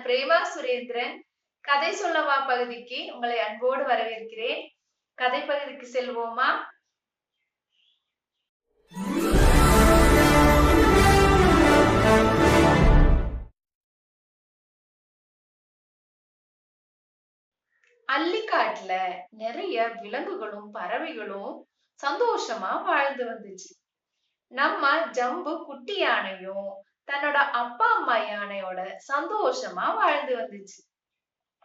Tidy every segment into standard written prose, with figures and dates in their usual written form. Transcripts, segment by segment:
பிரேமா சுரேந்திரன். கதை சொல்லவா பகுதிக்கு உங்களை அன்போடு வரவேற்கிறேன். கதை பகுதிக்கு செல்வோமா? அள்ளிக்காட்டுல நிறைய விலங்குகளும் பறவைகளும் சந்தோஷமா வாழ்ந்து வந்துச்சு. நம்ம ஜம்பு குட்டி யானையும் தன்னோட அப்பா அம்மா யானையோட சந்தோஷமா வாழ்ந்து வந்துச்சு.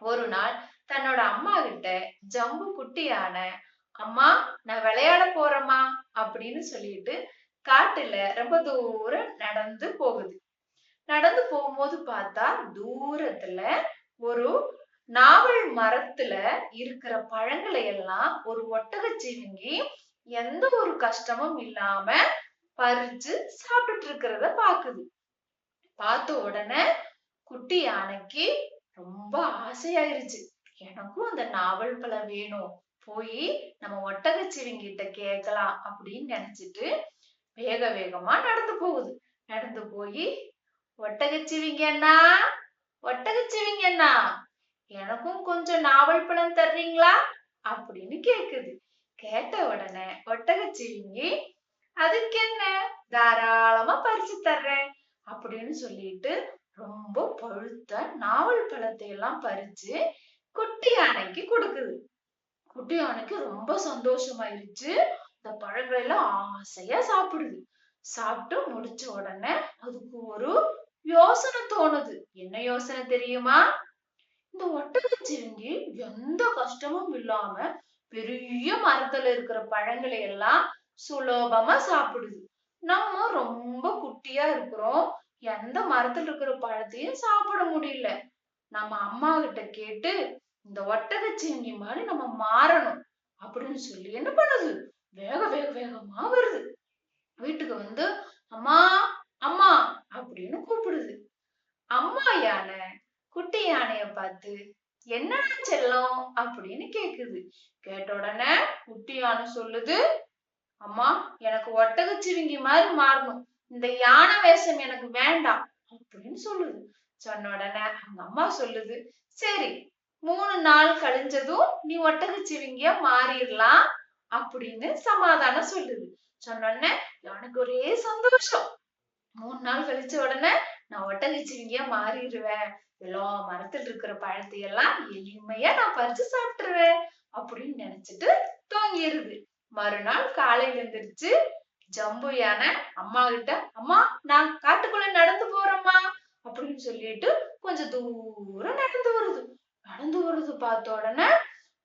ஒரு நாள் தன்னோட அம்மா கிட்ட ஜம்பு குட்டி யானை, அம்மா நான் விளையாட போறேம்மா அப்படின்னு சொல்லிட்டு காட்டுல ரொம்ப தூரம் நடந்து போகுது. நடந்து போகும்போது பார்த்தா தூரத்துல ஒரு நாவல் மரத்துல இருக்கிற பழங்களை எல்லாம் ஒரு ஒட்டகச்சிவிங்கி எந்த ஒரு கஷ்டமும் இல்லாம பறிச்சு சாப்பிட்டுட்டு இருக்கிறத பாக்குது. பார்த்த உடனே குட்டி யானைக்கு ரொம்ப ஆசையாயிருச்சு. எனக்கும் அந்த நாவல் பழம் வேணும், போய் நம்ம ஒட்டகச்சிவிங்கிட்ட கேட்கலாம் அப்படின்னு நினைச்சிட்டு வேக வேகமா நடந்து போகுது. நடந்து போய், ஒட்டகச்சிவிங்கி அண்ணா, ஒட்டகச்சிவிங்கி அண்ணா, எனக்கும் கொஞ்சம் நாவல் பழம் தர்றீங்களா அப்படின்னு கேக்குது. கேட்ட உடனே ஒட்டகச்சிவிங்கி, அதுக்கு என்ன, தாராளமா பறிச்சு தர்றேன் அப்படின்னு சொல்லிட்டு ரொம்ப பழுத்த நாவல் பழத்தை எல்லாம் பறிச்சு குட்டி யானைக்கு கொடுக்குது. குட்டி யானைக்கு ரொம்ப சந்தோஷமாயிருச்சு. இந்த பழங்களை எல்லாம் ஆசையா சாப்பிடுது. சாப்பிட்டு முடிச்ச உடனே அதுக்கு ஒரு யோசனை தோணுது. என்ன யோசனை தெரியுமா? இந்த ஒட்டகச்சிவிங்கி எந்த கஷ்டமும் இல்லாம பெரிய மரத்துல இருக்கிற பழங்களை எல்லாம் சுலபமா சாப்பிடுது. நம்ம ரொம்ப குட்டியா இருக்கிறோம், எந்த மரத்துல இருக்கிற பழத்தையும் சாப்பிட முடியல. நம்ம அம்மா கிட்ட கேட்டு இந்த ஒட்டகச்சிவிங்கி மாதிரி நம்ம மாறணும் அப்படின்னு சொல்லி என்ன பண்ணுது, வேக வேக வேகமா வருது. வீட்டுக்கு வந்து அம்மா அம்மா அப்படின்னு கூப்பிடுது. அம்மா யானை குட்டி யானைய பார்த்து, என்ன செல்லம் அப்படின்னு கேக்குது. கேட்ட உடனே குட்டி யானை சொல்லுது, அம்மா எனக்கு ஒட்டகச்சிவிங்கி மாதிரி மாறணும், இந்த யானை வேஷம் எனக்கு வேண்டாம் அப்படின்னு சொல்லுது. சொன்ன உடனே அவங்க அம்மா சொல்லுது, சரி 3 நாள் கழிஞ்சதும் நீ ஒட்டகச்சிவிங்கியா மாறிடலாம் அப்படின்னு சமாதானம் சொல்லுது. சொன்ன உடனே எனக்கு ஒரே சந்தோஷம். 3 நாள் கழிச்ச உடனே நான் ஒட்டகச்சிவிங்கியா மாறிடுவேன், எல்லா மரத்துல இருக்கிற பழத்தையெல்லாம் எளிமையா நான் பறிச்சு சாப்பிட்டுருவேன் அப்படின்னு நினைச்சிட்டு தூங்கிடுது. மறுநாள் காலையில எழுந்திருச்சு ஜம்பு யானை அம்மா கிட்ட, அம்மா நான் காட்டுக்குள்ள நடந்து போறேம்மா அப்படின்னு சொல்லிட்டு கொஞ்சம் தூரம் நடந்து வருது. நடந்து வருது பார்த்த உடனே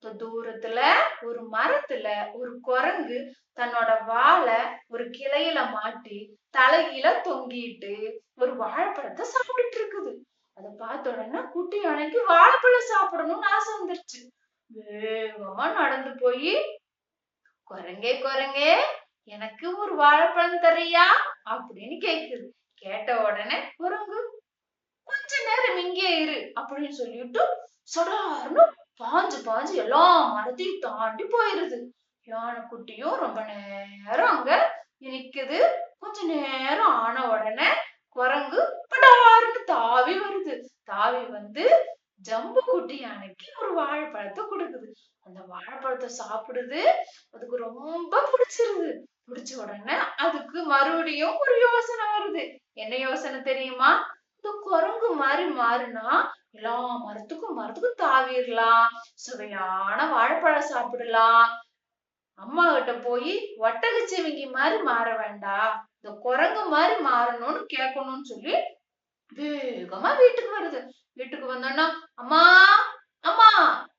தூரத்துல ஒரு மரத்துல ஒரு குரங்கு தன்னோட வாலை ஒரு கிளையில மாட்டி தலைகீழ தொங்கிட்டு ஒரு வாழைப்பழத்தை சாப்பிட்டுட்டு இருக்குது. அதை பார்த்த உடனே குட்டி யானைக்கு வாழைப்பழம் சாப்பிடணும்னு ஆசை வந்துருச்சு. வேகமா நடந்து போய், குரங்கே குரங்கே எனக்கு ஒரு வாழைப்பழம் தரியா அப்படின்னு கேக்குது. கேட்ட உடனே குரங்கு, கொஞ்ச நேரம் இங்கே இரு அப்படின்னு சொல்லிட்டு சடார்னு பாஞ்சு பாஞ்சு எல்லா மரத்தையும் தாண்டி போயிருது. யானை குட்டியும் ரொம்ப நேரம் அங்க நிக்குது. கொஞ்ச நேரம் ஆன உடனே குரங்கு படார்னு தாவி வருது. தாவி வந்து ஜம்பு குட்டி யானைக்கு ஒரு வாழைப்பழத்தை கொடுக்குது. அந்த வாழைப்பழத்தை சாப்பிடுது. அதுக்கு ரொம்ப பிடிச்சிருது. பிடிச்ச உடனே அதுக்கு மறுபடியும் ஒரு யோசனை வருது. என்ன யோசனை தெரியுமா? இந்த குரங்கு மாதிரி மாறினா எல்லா மரத்துக்கும் தாவிடலாம், சுவையான வாழைப்பழம் சாப்பிடலாம். அம்மா கிட்ட போய் ஒட்டகச்சிவிங்கி மாதிரி மாற வேண்டாம், இந்த குரங்கு மாதிரி மாறணும்னு கேட்கணும்னு சொல்லி வேகமா வீட்டுக்கு வருது. வீட்டுக்கு வந்தோன்னா அம்மா அம்மா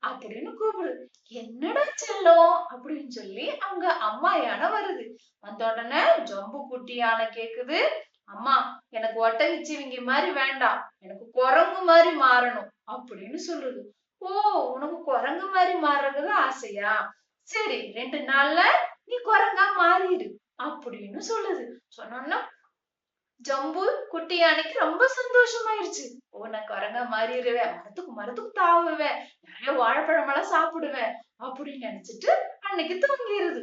அப்படின்னு கூப்பிடுது. என்னடா செல்லம் அப்படின்னு சொல்லி அவங்க அம்மா யானை வருது. வந்த உடனே ஜம்பு குட்டி யானை கேக்குது, அம்மா எனக்கு ஒட்டகச்சிவிங்கி மாதிரி வேண்டாம், எனக்கு குரங்கு மாதிரி மாறணும் அப்படின்னு சொல்லுது. ஓ, உனக்கு குரங்கு மாதிரி மாறுறது ஆசையா? சரி 2 நாள்ல நீ குரங்கா மாறிடு அப்படின்னு சொல்லுது. சொன்னோன்னா ஜம்பு குட்டி யானைக்கு ரொம்ப சந்தோஷமாயிருச்சு. ஓ, நான் குரங்கா மாறிடுவேன், மரத்துக்கு தாவுவேன், நிறைய வாழைப்பழமெல்லாம் சாப்பிடுவேன் அப்படின்னு நினைச்சிட்டு அன்னைக்கு தூங்கிடுது.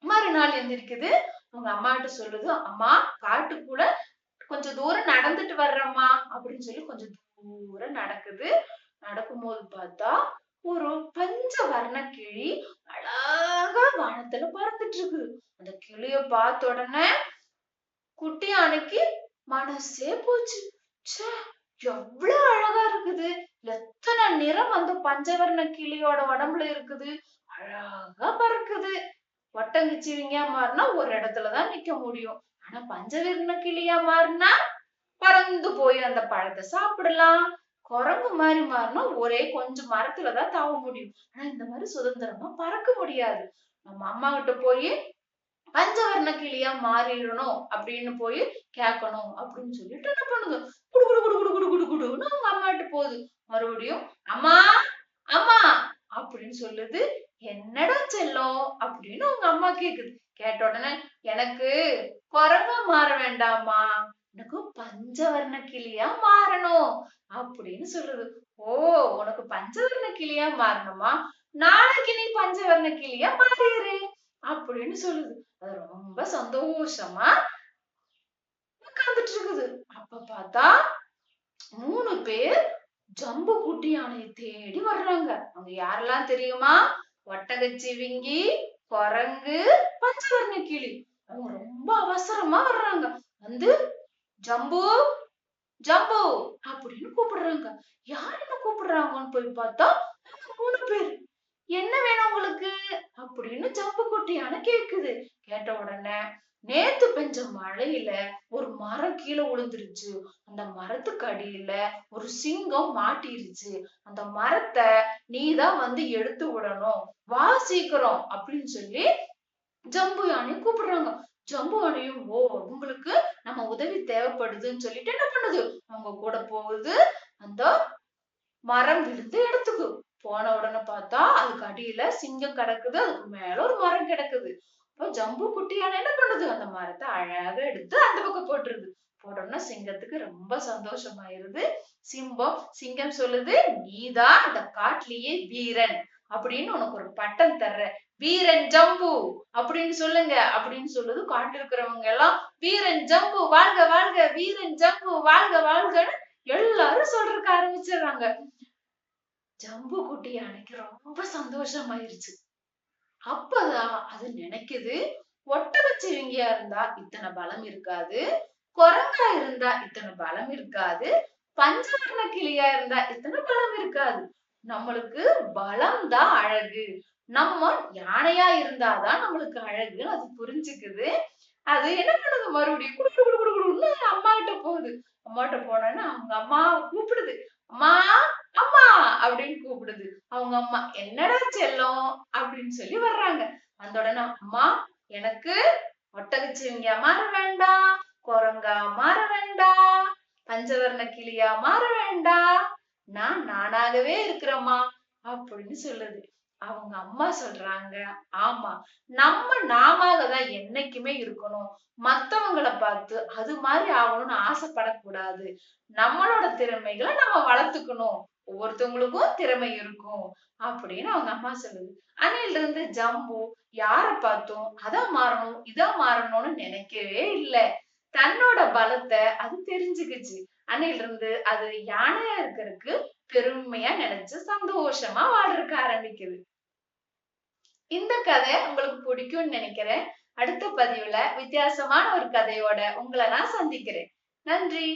மறுநாள் எந்திரிக்குது. அவங்க அம்மா கிட்ட சொல்லுது, அம்மா காட்டுக்குள்ள கொஞ்சம் தூரம் நடந்துட்டு வர்றேம்மா அப்படின்னு சொல்லி கொஞ்சம் பூரா நடக்குது. நடக்கும்போது பார்த்தா ஒரு பஞ்சவர்ண கிளி அழகா வானத்துல பறந்துட்டு இருக்குது. அந்த கிளிய பார்த்த உடனே குட்டி யானைக்கு மனசே போச்சு. ச்சே, எவ்வளவு அழகா இருக்குது. எத்தனை நிறம் அந்த பஞ்சவர்ண கிளியோட உடம்புல இருக்குது. அழகா பறக்குது. ஒட்டகச்சிவிங்கியா மாறினா ஒரு இடத்துலதான் நிக்க முடியும். ஆனா பஞ்சவர்ண கிளியா மாறினா பறந்து போய் அந்த பழத்தை சாப்பிடலாம். குரங்கு மாதிரி மாறினா ஒரே கொஞ்சம் மரத்துலதான் தாவ முடியும். ஆனா இந்த மாதிரி சுதந்திரமா பறக்க முடியாது. நம்ம அம்மா கிட்ட போய் பஞ்சவர்ண கிளியா மாறிடணும் அப்படின்னு போய் கேட்கணும் அப்படின்னு சொல்லிட்டு என்ன பண்ணுது, குடு குடு குடு குடு குடு குடு குடுன்னு அவங்க அம்மாட்ட போகுது. மறுபடியும் அம்மா அம்மா அப்படின்னு சொல்லுது. என்னடா செல்லம் அப்படின்னு உங்க அம்மா கேக்குது. கேட்ட உடனே எனக்கு குரங்கா மாற வேண்டாமா, எனக்கு பஞ்சவர்ண கிளியா மாறணும் அப்படின்னு சொல்லுது. ஓ, உனக்கு பஞ்சவர்ண கிளியா மாறணுமா, நாளைக்கு நீ பஞ்சவர்ண கிளியா மாறிடு அப்படின்னு சொல்லுது. அது ரொம்ப சந்தோஷமா உட்கார்ந்துட்டு இருக்குது. அப்ப பார்த்தா 3 பேர் ஜம்பு குட்டி யானையை தேடி வர்றாங்க. அவங்க யாரெல்லாம் தெரியுமா? ஒட்டகச்சிவிங்கி, குரங்கு, பஞ்சவர்ண கிளி. அவங்க ரொம்ப அவசரமா வர்றாங்க. வந்து ஜம்பு ஜம்பு அப்படின்னு கூப்பிடுறாங்க. யாருன்னு கூப்பிடுறாங்கன்னு போய் பார்த்தா 3 பேர். என்ன வேணும் உங்களுக்கு அப்படின்னு ஜம்பு குட்டி யானை கேக்குது. கேட்ட உடனே நேத்து பெஞ்ச மழையில ஒரு மரம் கீழே விழுந்துருச்சு. அந்த மரத்துக்கு அடியில ஒரு சிங்கம் மாட்டிருச்சு. அந்த மரத்தை நீதான் வந்து எடுத்து விடணும், வா சீக்கிரம் அப்படின்னு சொல்லி ஜம்பு யானையை கூப்பிடுறாங்க. ஜம்பு யானையும் ஓ, உங்களுக்கு நம்ம உதவி தேவைப்படுதுன்னு சொல்லிட்டு என்ன பண்ணுது, அவங்க கூட போகுது. அந்த மரம் விழுந்த இடத்துக்கு போன உடனே பார்த்தா அதுக்கு அடியில சிங்கம் கிடக்குது, அதுக்கு மேல ஒரு மரம் கிடக்குது. இப்போ ஜம்பு குட்டியான என்ன பண்ணுது, அந்த மரத்தை அழகா எடுத்து அந்த பக்கம் போட்டுருது. போட்டோம்னா சிங்கத்துக்கு ரொம்ப சந்தோஷமாயிருது. சிங்கம் சொல்லுது, நீதான் இந்த காட்டிலேயே வீரன் அப்படின்னு உனக்கு ஒரு பட்டம் தர்ற, வீரன் ஜம்பு அப்படின்னு சொல்லுங்க அப்படின்னு சொல்லுது. காட்டு இருக்கிறவங்க எல்லாம் வீரன் ஜம்பு வாழ்க வாழ்க, வீரன் ஜம்பு வாழ்க வாழ்கன்னு எல்லாரும் சொல்றதுக்கு ஆரம்பிச்சிடுறாங்க. ஜம்பு குட்டி யானைக்கு ரொம்ப சந்தோஷமாயிருச்சு. அப்பதான் அது நினைக்குது, ஒட்டகச்சிவிங்கியா இருந்தா இத்தனை பலம் இருக்காது, குரங்கா இருந்தா இத்தனை பலம் இருக்காது, பஞ்சவர்ண கிளியா இருந்தா இத்தனை பலம் இருக்காது. நம்மளுக்கு பலம் தான் அழகு. நம்ம யானையா இருந்தாதான் நம்மளுக்கு அழகுன்னு அது புரிஞ்சுக்குது. அது என்ன பண்ணுது, மறுபடியும் குடு குடு குடு குடுன்னு அம்மா கிட்ட போகுது. அம்மா கிட்ட போனோன்னா அவங்க அம்மா கூப்பிடுது. அம்மா அம்மா அப்படின்னு கூப்பிடுது. அவங்க அம்மா என்னடா செல்லம் அப்படின்னு சொல்லி வர்றாங்க. வந்த உடனே அம்மா எனக்கு ஒட்டகச்சிவிங்கியா மாற வேண்டாம், குரங்கா மாற வேண்டாம், பஞ்சவர்ண கிளியா மாற வேண்டாம், நான் நானாகவே இருக்கிறேம்மா அப்படின்னு சொல்லுது. அவங்க அம்மா சொல்றாங்க, ஆமா, நம்ம நாமதான் என்னைக்குமே இருக்கணும். மத்தவங்களை பார்த்து அது மாதிரி ஆகணும்னு ஆசைப்படக்கூடாது. நம்மளோட திறமைகளை நம்ம வளர்த்துக்கணும். ஒவ்வொருத்தவங்களுக்கும் திறமை இருக்கும் அப்படின்னு அவங்க அம்மா சொல்லுது. அன்னையில இருந்து ஜம்பு யார பார்த்தும் அதான் மாறணும் இதான் மாறணும்னு நினைக்கவே இல்லை. தன்னோட பலத்தை அது தெரிஞ்சுக்கிச்சு. அன்னையில இருந்து அது யானையா இருக்கிறதுக்கு பெருமையா நினைச்சு சந்தோஷமா வாழ்றதுக்கு ஆரம்பிக்குது. இந்த கதை உங்களுக்கு பிடிக்கும்னு நினைக்கிறேன். அடுத்த பதிவுல வித்தியாசமான ஒரு கதையோட உங்களை நான் சந்திக்கிறேன். நன்றி.